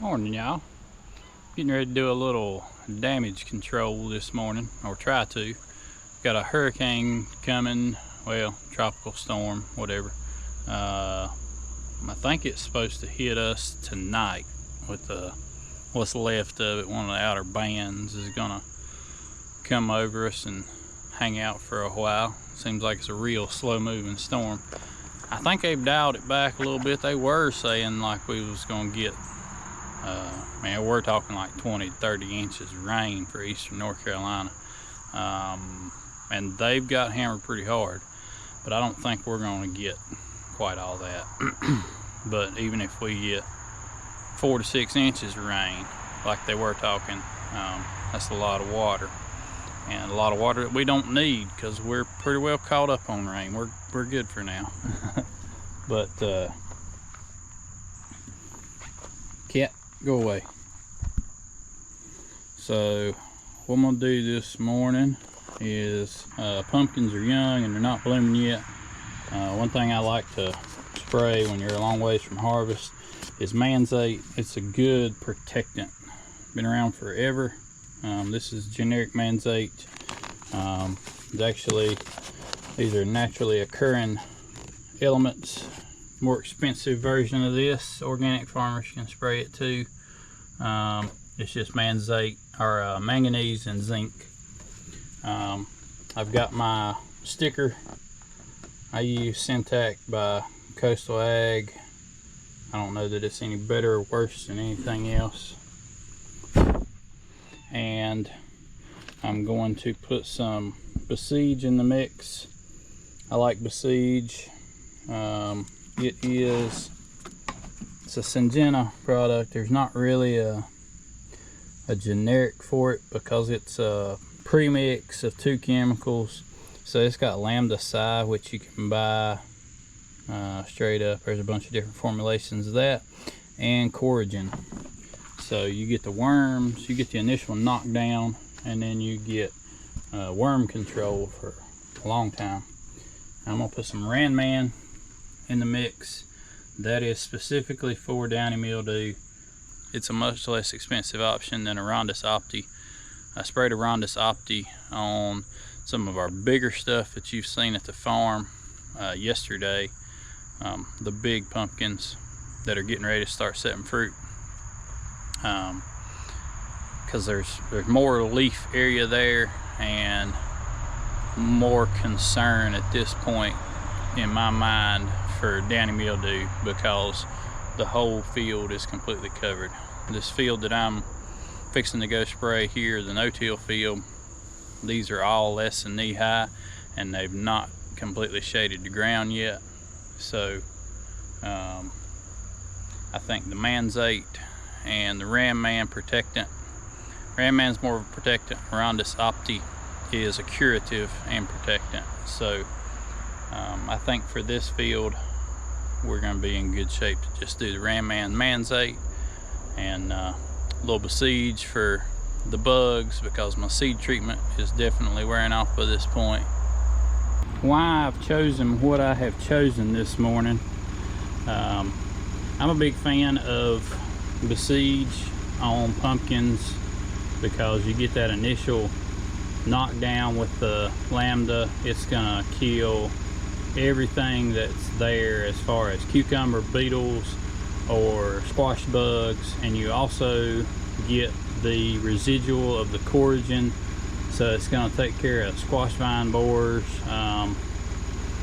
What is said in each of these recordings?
Morning, y'all. Getting ready to do a little damage control this morning, or try to. Got a hurricane coming, well, tropical storm, whatever. I think it's supposed to hit us tonight with what's left of it. One of the outer bands is gonna come over us and hang out for a while. Seems like it's a real slow moving storm. I think they've dialed it back a little bit. They were saying like we was gonna get man, we're talking like 20-30 inches of rain for eastern North Carolina, and they've got hammered pretty hard, but I don't think we're going to get quite all that. But even if we get 4 to 6 inches of rain like they were talking, that's a lot of water, and a lot of water that we don't need because we're pretty well caught up on rain. We're good for now. But cat, go away. So what I'm gonna do this morning is pumpkins are young and they're not blooming yet. One thing I like to spray when you're a long ways from harvest is Manzate. It's a good protectant, been around forever. This is generic Manzate. It's actually, these are naturally occurring elements. More expensive version of this, organic farmers can spray it too. It's just Manzate, or manganese and zinc. I've got my sticker. I use Syntac by Coastal Ag. I don't know that it's any better or worse than anything else. And I'm going to put some Besiege in the mix. I like Besiege. It's a Syngenta product. There's not really a generic for it because it's a premix of 2 chemicals. So it's got Lambda Cy, which you can buy straight up. There's a bunch of different formulations of that, and Coragen. So you get the worms, you get the initial knockdown, and then you get worm control for a long time. I'm gonna put some Ranman in the mix. That is specifically for downy mildew. It's a much less expensive option than a Rondis Opti. I sprayed a Rondis Opti on some of our bigger stuff that you've seen at the farm yesterday. The big pumpkins that are getting ready to start setting fruit. Because there's more leaf area there and more concern at this point in my mind for downy mildew because the whole field is completely covered. This field that I'm fixing to go spray here, the no-till field, these are all less than knee high and they've not completely shaded the ground yet. So I think the Manzate and the Ranman protectant, Ranman's more of a protectant, Rondis Opti is a curative and protectant. So I think for this field we're going to be in good shape to just do the Ranman Manzate and a little Besiege for the bugs because my seed treatment is definitely wearing off by this point. Why I've chosen what I have chosen this morning, I'm a big fan of Besiege on pumpkins because you get that initial knockdown with the Lambda. It's gonna kill everything that's there as far as cucumber beetles or squash bugs, and you also get the residual of the Coragen, so it's going to take care of squash vine borers.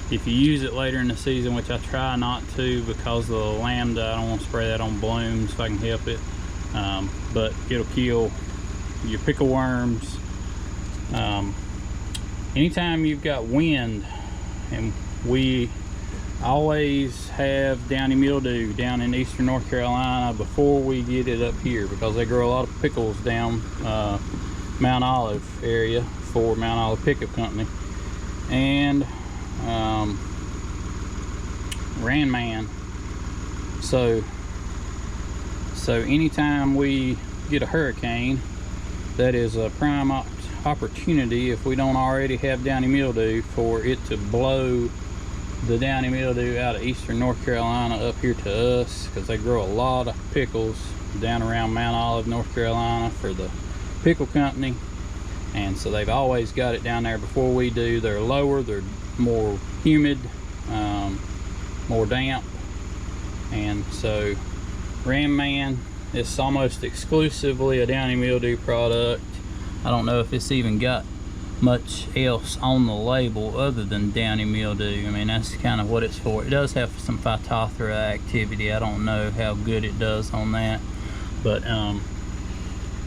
If you use it later in the season, which I try not to because of the Lambda, I don't want to spray that on blooms if I can help it, but it'll kill your pickle worms. Anytime you've got wind, and we always have downy mildew down in eastern North Carolina before we get it up here because they grow a lot of pickles down Mount Olive area for Mount Olive Pickup Company. And Ranman. So anytime we get a hurricane, that is a prime opportunity, if we don't already have downy mildew, for it to blow the downy mildew out of eastern North Carolina up here to us, because they grow a lot of pickles down around Mount Olive, North Carolina for the pickle company. And so they've always got it down there before we do. They're lower, they're more humid, more damp. And so Ram Man is almost exclusively a downy mildew product. I don't know if it's even got much else on the label other than downy mildew. I mean, that's kind of what it's for. It does have some Phytophthora activity. I don't know how good it does on that. But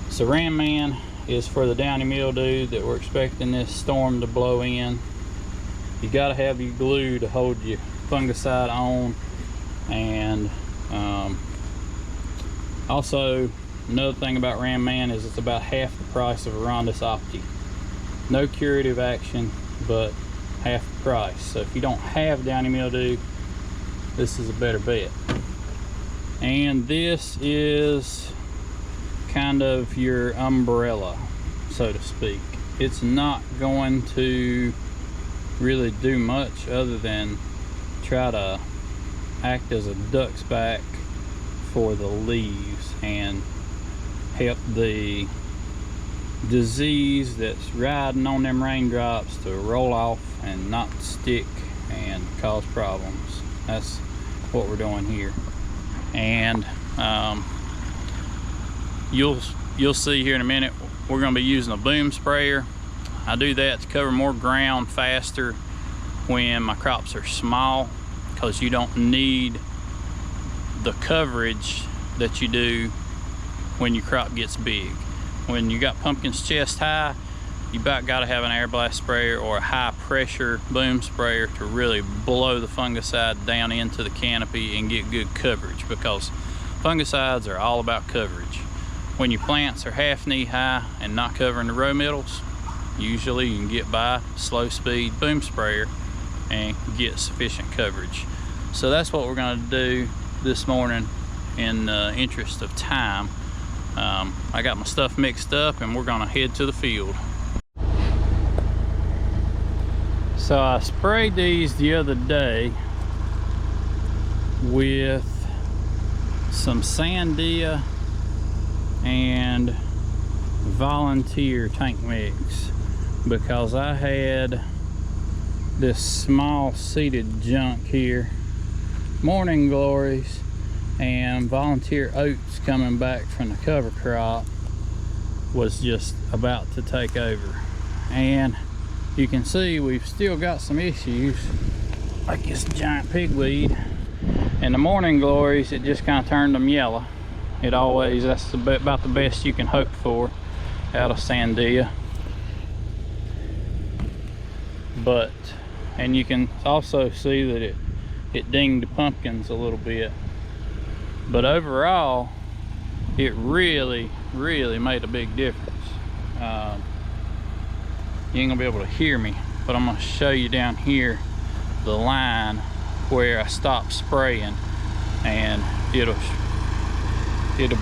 so Ram Man is for the downy mildew that we're expecting this storm to blow in. You got to have your glue to hold your fungicide on. And also another thing about Ram Man is it's about half the price of Arondis Opti. No curative action, but half the price. So if you don't have downy mildew, this is a better bet. And this is kind of your umbrella, so to speak. It's not going to really do much other than try to act as a duck's back for the leaves and help the disease that's riding on them raindrops to roll off and not stick and cause problems. That's what we're doing here. And you'll see here in a minute, we're going to be using a boom sprayer. I do that to cover more ground faster when my crops are small, because you don't need the coverage that you do when your crop gets big. When you got pumpkins chest high, you about got to have an air blast sprayer or a high pressure boom sprayer to really blow the fungicide down into the canopy and get good coverage, because fungicides are all about coverage. When your plants are half knee high and not covering the row middles, usually you can get by slow speed boom sprayer and get sufficient coverage. So that's what we're going to do this morning in the interest of time. I got my stuff mixed up and we're going to head to the field. So I sprayed these the other day with some Sandia and Volunteer tank mix, because I had this small seeded junk here, Morning Glories and Volunteer Oats coming back from the cover crop was just about to take over. And you can see we've still got some issues, like this giant pigweed. And the Morning Glories, it just kind of turned them yellow. It always, that's about the best you can hope for out of Sandia. But, and you can also see that it dinged the pumpkins a little bit. But overall, it really made a big difference. You ain't gonna be able to hear me, but I'm gonna show you down here the line where I stopped spraying, and it'll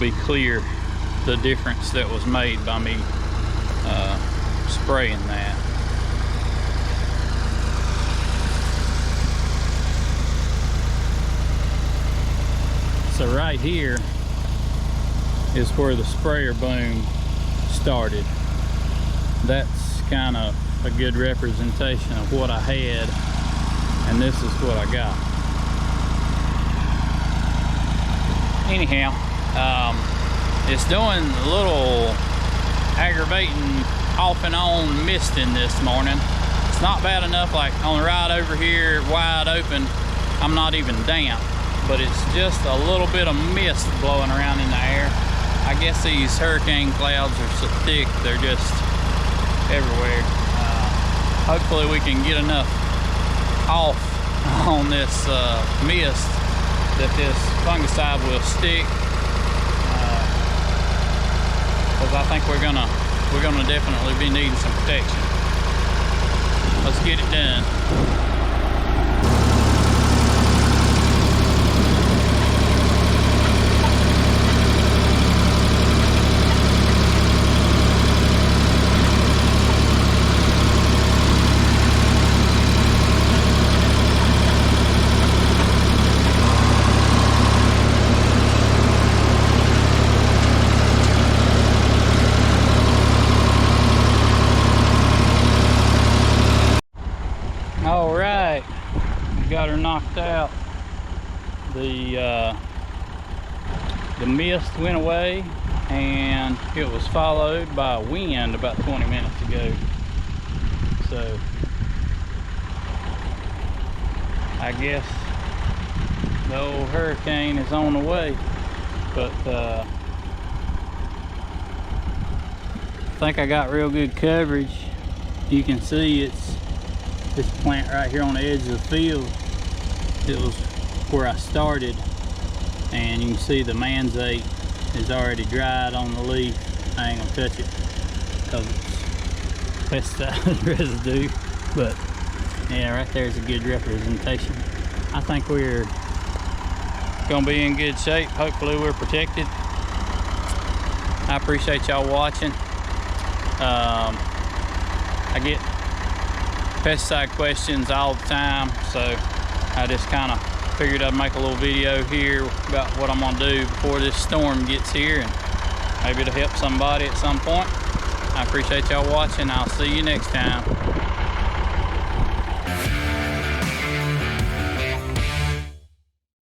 be clear the difference that was made by me spraying that. So right here is where the sprayer boom started. That's kind of a good representation of what I had, and this is what I got. Anyhow, it's doing a little aggravating off and on misting this morning. It's not bad enough, like on the ride over here wide open, I'm not even damp, but it's just a little bit of mist blowing around in the air. I guess these hurricane clouds are so thick, they're just everywhere. Hopefully we can get enough off on this mist that this fungicide will stick, because I think we're gonna definitely be needing some protection. Let's get it done. got her knocked out. The mist went away, and it was followed by a wind about 20 minutes ago. So I guess the old hurricane is on the way. But I think I got real good coverage. You can see it's this plant right here on the edge of the field. It was where I started, and you can see the manzate is already dried on the leaf. I ain't gonna touch it because it's pesticide residue, but yeah, right there's a good representation. I think we're gonna be in good shape. Hopefully we're protected. I appreciate y'all watching. I get pesticide questions all the time, so I just kind of figured I'd make a little video here about what I'm gonna do before this storm gets here, and maybe it'll help somebody at some point. I appreciate y'all watching. I'll see you next time.